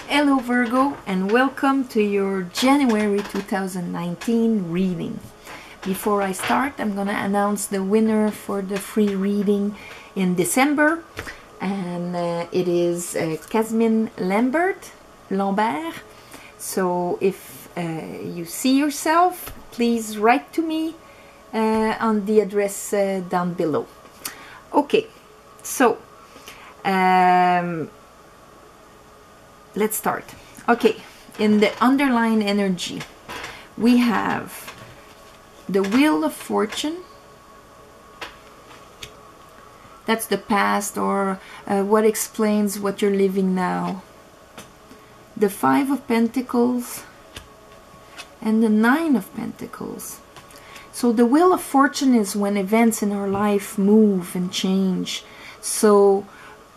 Hello Virgo, and welcome to your January 2019 reading. Before I start, I'm gonna announce the winner for the free reading in December, and it is Casmine Lambert. So if you see yourself, please write to me on the address down below. Okay, so let's start. Okay, in the underlying energy, we have the Wheel of Fortune. That's the past, or what explains what you're living now. The Five of Pentacles and the Nine of Pentacles. So the Wheel of Fortune is when events in our life move and change. So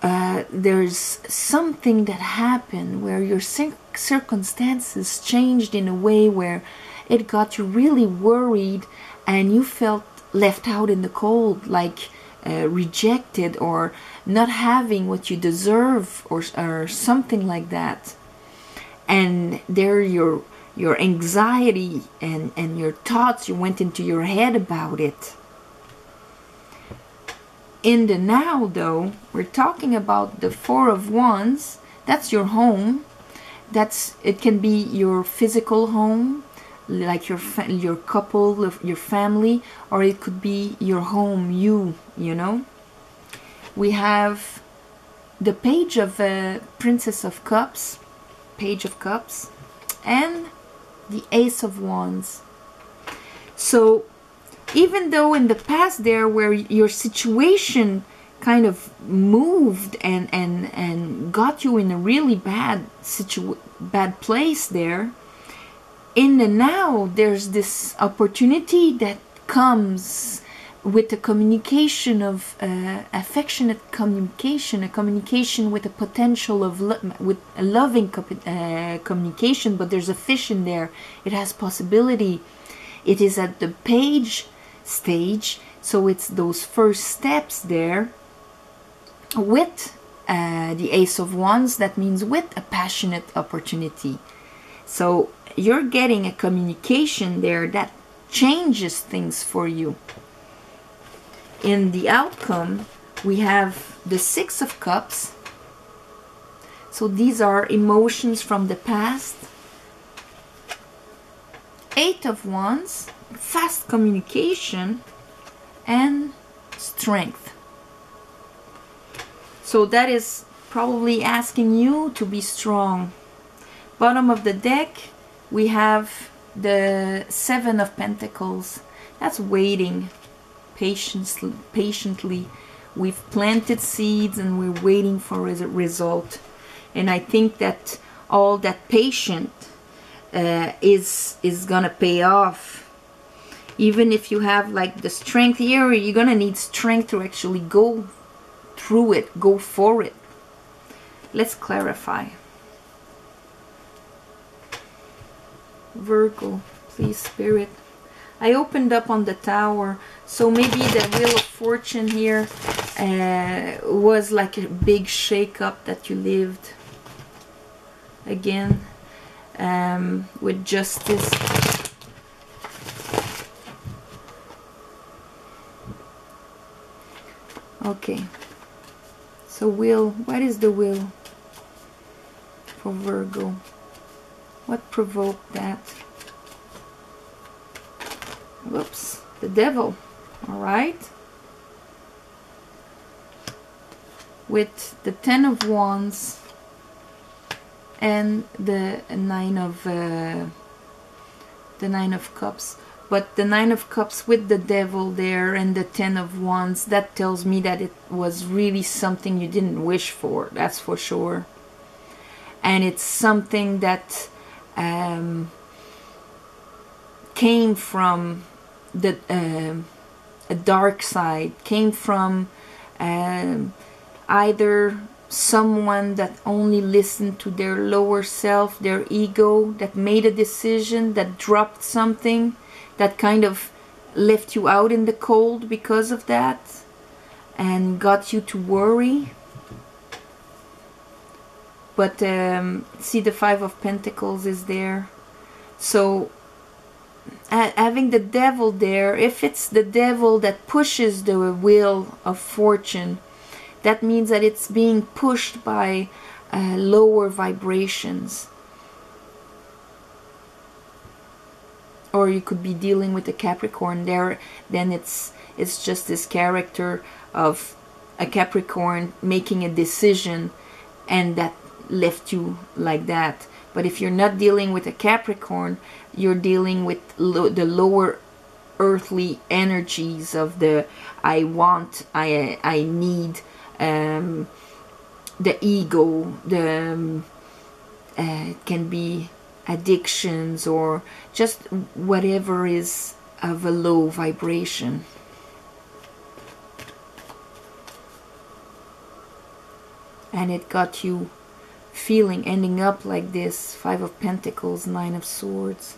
there's something that happened where your circumstances changed in a way where it got you really worried and you felt left out in the cold, like rejected or not having what you deserve, or something like that. And there your anxiety and your thoughts, you went into your head about it. In the now, though, we're talking about the Four of Wands. That's your home. It can be your physical home, like your couple, your family, or it could be your home, you know. We have the Page of Princess of Cups, Page of Cups, and the Ace of Wands. So even though in the past there where your situation kind of moved and got you in a really bad place there, in the now there's this opportunity that comes with a communication of affectionate communication, a communication with a potential of with a loving communication, but there's a fish in there. It has possibility. It is at the page stage, so it's those first steps there with the Ace of Wands. That means with a passionate opportunity. So you're getting a communication there that changes things for you. In the outcome, we have the Six of Cups. So these are emotions from the past. Eight of Wands, fast communication, and strength. So that is probably asking you to be strong. Bottom of the deck, we have the Seven of Pentacles. That's waiting patiently. We've planted seeds and we're waiting for a result. And I think that all that patience is gonna pay off. Even if you have like the strength here, you're gonna need strength to actually go through it, go for it. Let's clarify. Virgo, please, Spirit. I opened up on the Tower, so maybe the Wheel of Fortune here was like a big shake-up that you lived. Again, with Justice. Okay, so Wheel, what is the Wheel for Virgo? What provoked that? Whoops, the Devil. All right, with the Ten of Wands and the Nine of Cups. But the Nine of Cups with the Devil there and the Ten of Wands, that tells me that it was really something you didn't wish for, that's for sure. And it's something that came from the a dark side, came from either someone that only listened to their lower self, their ego, that made a decision, that dropped something, that kind of left you out in the cold because of that and got you to worry. But see, the Five of Pentacles is there. So having the devil there, if it's the devil that pushes the wheel of fortune, that means that it's being pushed by lower vibrations. Or you could be dealing with a Capricorn there, then it's just this character of a Capricorn making a decision and that left you like that. But if you're not dealing with a Capricorn, you're dealing with the lower earthly energies of the I want, I need, the ego, the it can be addictions or just whatever is of a low vibration. And it got you feeling, ending up like this. Five of Pentacles, Nine of Swords.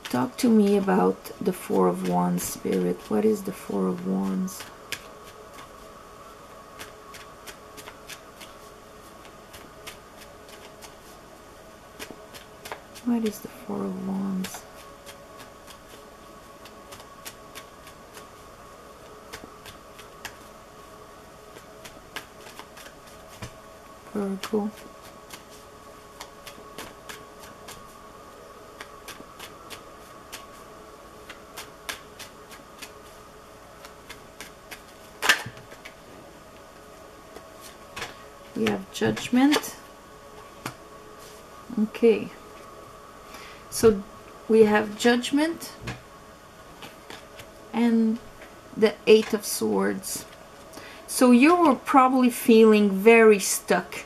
Talk to me about the Four of Wands, Spirit. What is the Four of Wands? What is the Four of Wands? Virgo. We have Judgment. Okay. So we have Judgment and the Eight of Swords. So you were probably feeling very stuck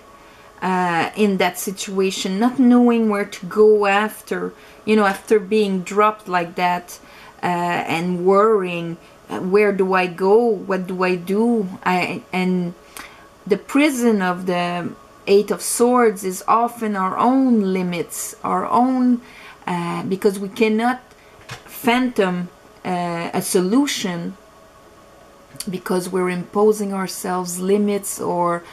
in that situation, not knowing where to go after, you know, after being dropped like that, and worrying, where do I go? What do I do? And the prison of the Eight of Swords is often our own limits, our own, because we cannot phantom a solution, because we're imposing ourselves limits or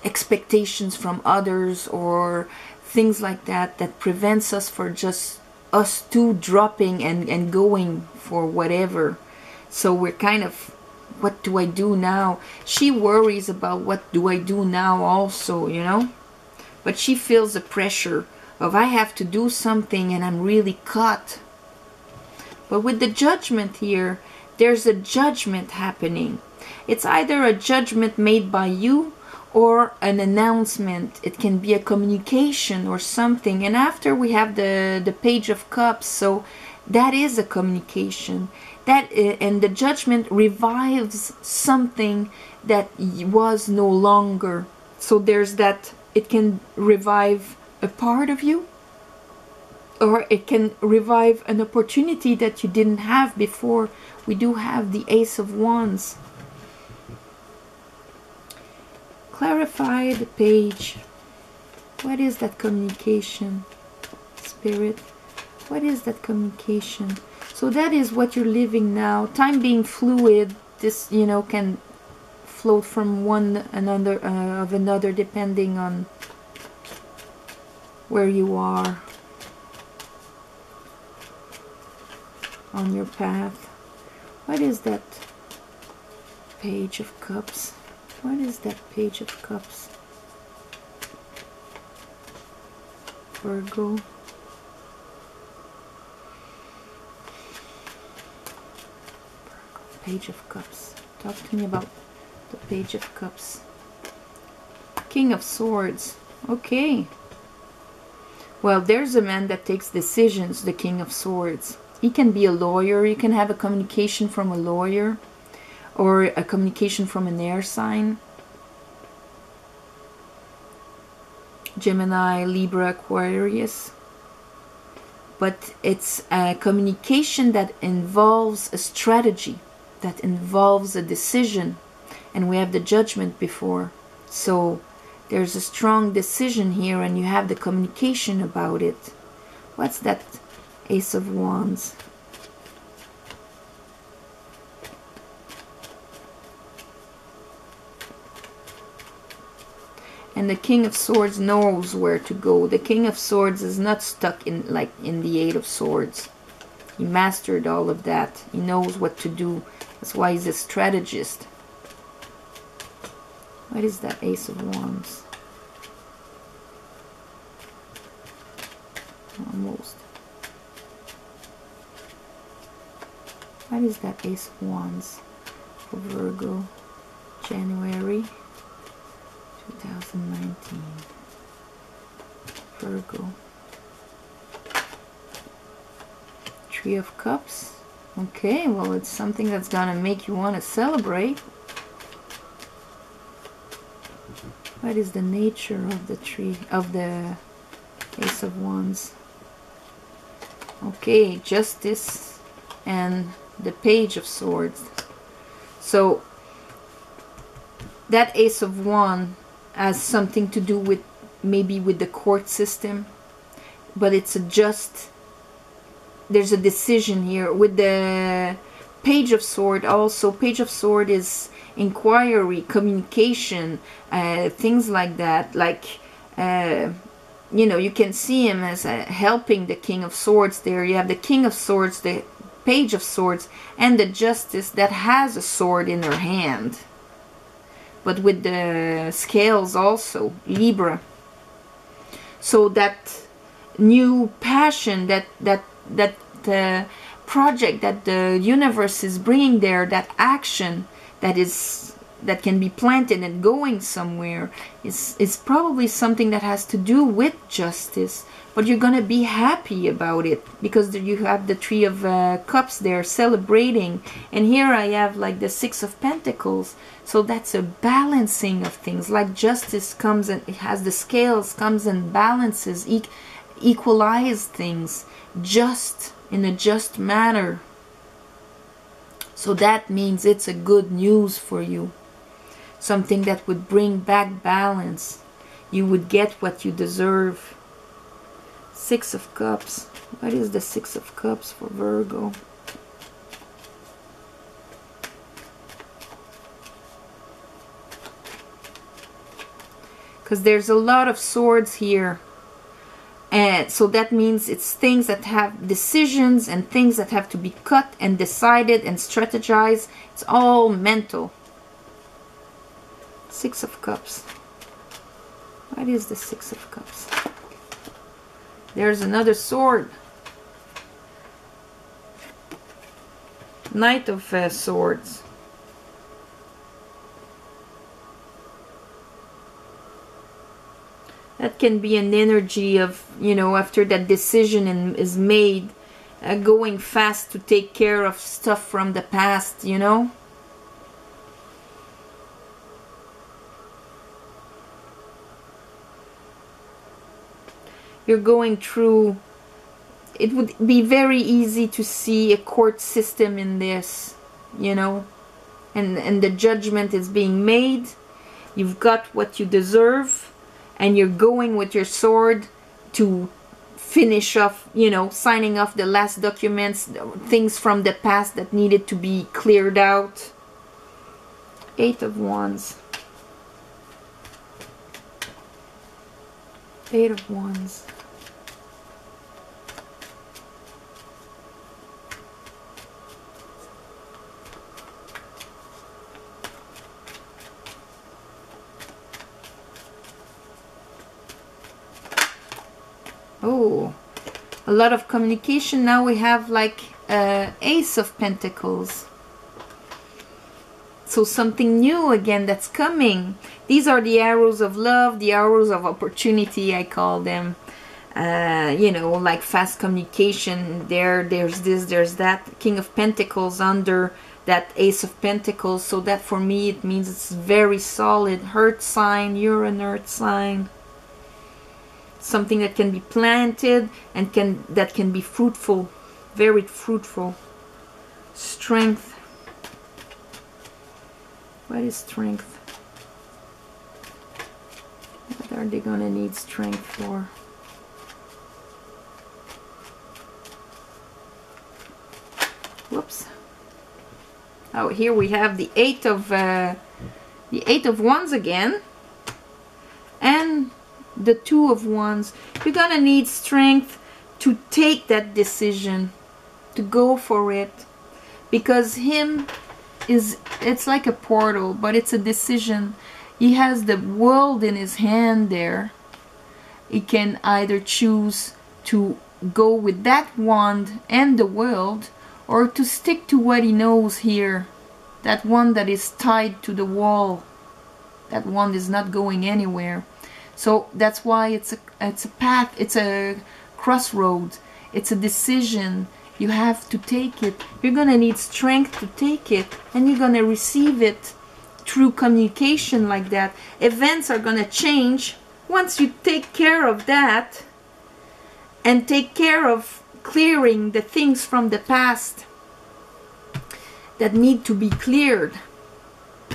expectations from others or things like that, that prevents us for just us two dropping and going for whatever. So we're kind of, what do I do now? She worries about what do I do now also, you know, but she feels the pressure of I have to do something and I'm really caught. But with the Judgment here, there's a judgment happening. It's either a judgment made by you or an announcement. It can be a communication or something. And after we have the Page of Cups, so that is a communication. That and the Judgment revives something that was no longer. So there's that, it can revive a part of you, or it can revive an opportunity that you didn't have before. We do have the Ace of Wands. Clarify the page. What is that communication, Spirit? What is that communication? So that is what you're living now. Time being fluid, this, you know, can float from one another of another depending on where you are on your path. What is that Page of Cups? What is that Page of Cups? Virgo. Page of Cups. Talk to me about the Page of Cups. King of Swords. Okay. Well, there's a man that takes decisions, the King of Swords. He can be a lawyer. You can have a communication from a lawyer or a communication from an air sign. Gemini, Libra, Aquarius. But it's a communication that involves a strategy, that involves a decision. And we have the Judgment before. So there's a strong decision here and you have the communication about it. What's that Ace of Wands? And the King of Swords knows where to go. The King of Swords is not stuck in like in the Eight of Swords. He mastered all of that. He knows what to do. That's why he's a strategist. What is that Ace of Wands? Almost. What is that Ace of Wands for Virgo? January 2019. Virgo. Three of Cups. Okay, well, it's something that's gonna make you want to celebrate. What is the nature of the tree, of the Ace of Wands? Okay, Justice and the Page of Swords. So that Ace of Wands has something to do with maybe with the court system, but it's a just, there's a decision here. With the Page of Sword also, Page of Sword is inquiry, communication, things like that. Like, you know, you can see him as helping the King of Swords there. You have the King of Swords, the Page of Swords, and the Justice that has a sword in her hand. But with the scales also, Libra. So that new passion, that project that the universe is bringing there, that action that can be planted and going somewhere, is probably something that has to do with justice. But you're gonna be happy about it because you have the Three of Cups there celebrating, and here I have like the Six of Pentacles. So that's a balancing of things. Like justice comes and it has the scales, comes and balances, equalize things, just in a just manner. So that means it's a good news for you. Something that would bring back balance. You would get what you deserve. Six of Cups. What is the Six of Cups for Virgo? Because there's a lot of swords here. And so that means it's things that have decisions and things that have to be cut and decided and strategized. It's all mental. Six of Cups. What is the Six of Cups? There's another sword. Knight of Swords. That can be an energy of, you know, after that decision is made, going fast to take care of stuff from the past, you know. You're going through, it would be very easy to see a court system in this, you know, and the judgment is being made. You've got what you deserve, and you're going with your sword to finish off, you know, signing off the last documents, things from the past that needed to be cleared out. Eight of Wands. Eight of Wands. Oh, a lot of communication. Now we have like Ace of Pentacles. So something new again that's coming. These are the arrows of love, the arrows of opportunity, I call them. You know, like fast communication. There's this, there's that. King of Pentacles under that Ace of Pentacles. So that for me it means it's very solid. Earth sign, you're an earth sign. Something that can be planted and that can be fruitful, very fruitful. Strength. What is strength? What are they gonna need strength for? Whoops. Oh, here we have the Eight of Wands again, and the Two of Wands, you're gonna need strength to take that decision, to go for it, because him is, it's like a portal, but it's a decision. He has the world in his hand there. He can either choose to go with that wand and the world, or to stick to what he knows here, that one that is tied to the wall. That wand is not going anywhere. So that's why it's a path, it's a crossroad, it's a decision. You have to take it. You're gonna need strength to take it, and you're gonna receive it through communication like that. Events are gonna change once you take care of that and take care of clearing the things from the past that need to be cleared.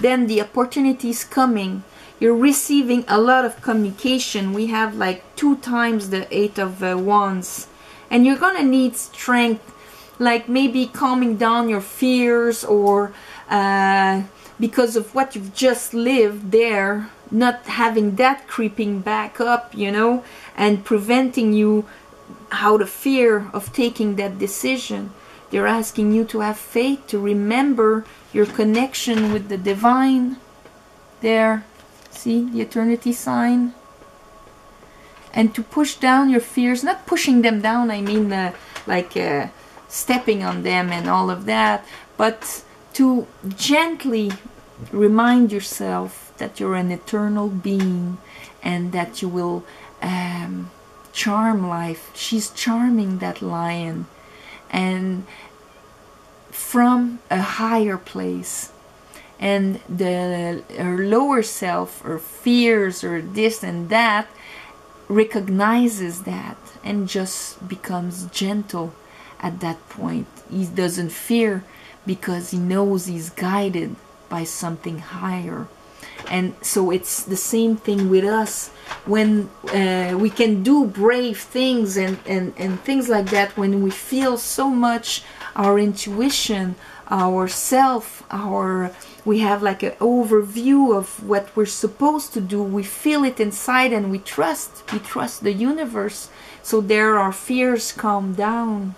Then the opportunity is coming. You're receiving a lot of communication. We have like 2 times the 8 of Wands. And you're gonna need strength, like maybe calming down your fears, or because of what you've just lived there, not having that creeping back up, you know, and preventing you out of fear of taking that decision. They're asking you to have faith, to remember your connection with the divine. There, see the eternity sign. And to push down your fears, not pushing them down, I mean stepping on them and all of that, but to gently remind yourself that you're an eternal being and that you will charm life. She's charming that lion, and from a higher place. And her lower self, or fears, or this and that, recognizes that and just becomes gentle at that point. He doesn't fear because he knows he's guided by something higher. And so it's the same thing with us. When we can do brave things and things like that, when we feel so much our intuition, our self, we have like an overview of what we're supposed to do. We feel it inside, and we trust the universe. So there our fears calm down,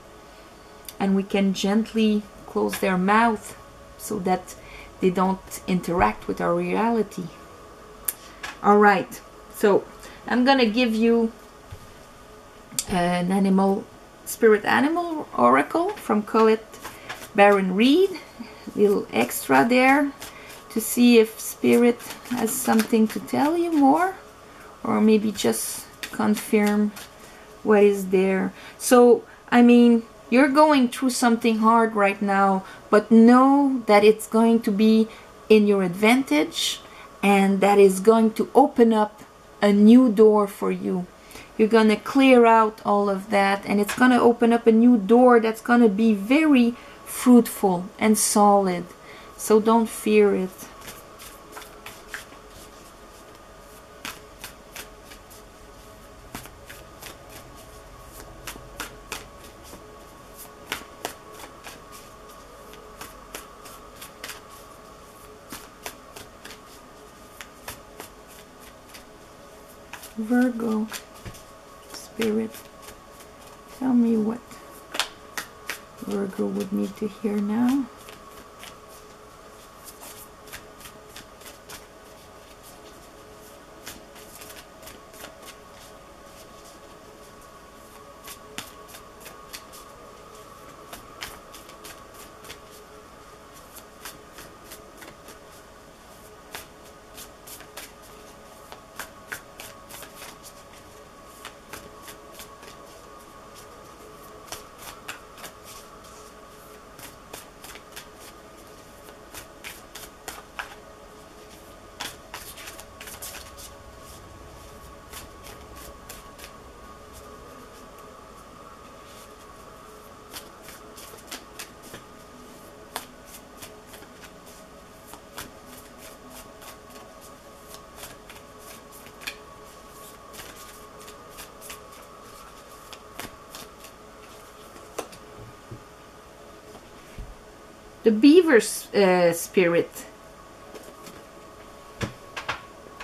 and we can gently close their mouth so that they don't interact with our reality. All right, so I'm gonna give you an spirit animal oracle from Colette Baron Reed. Little extra there to see if spirit has something to tell you more, or maybe just confirm what is there. So I mean, you're going through something hard right now, but know that it's going to be in your advantage, and that is going to open up a new door for you. You're going to clear out all of that, and it's going to open up a new door that's going to be very fruitful and solid. So don't fear it. Virgo, Spirit, tell me what Virgo would need to hear now. The beaver spirit.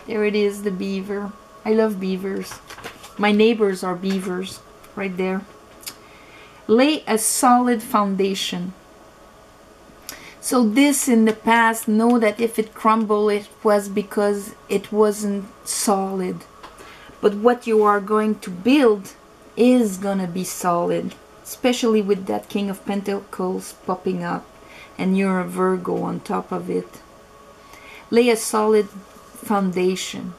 There it is, the beaver. I love beavers. My neighbors are beavers right there. Lay a solid foundation. So this in the past, know that if it crumbled, it was because it wasn't solid. But what you are going to build is gonna be solid, especially with that King of Pentacles popping up and you're a Virgo on top of it. Lay a solid foundation.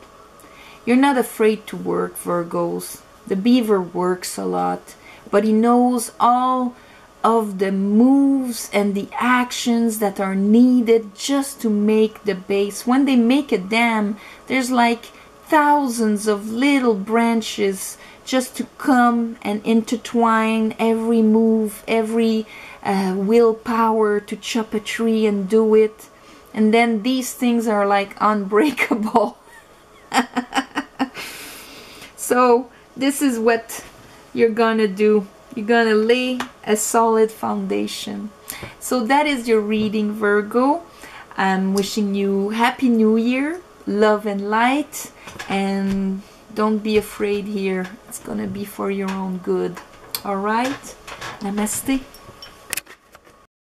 You're not afraid to work, Virgos. The beaver works a lot, but he knows all of the moves and the actions that are needed just to make the base. When they make a dam, there's like thousands of little branches just to come and intertwine every move, every willpower to chop a tree and do it. And then these things are like unbreakable. So this is what you're gonna do. You're gonna lay a solid foundation. So that is your reading, Virgo. I'm wishing you Happy New Year, love and light, and don't be afraid here. It's gonna be for your own good. All right? Namaste.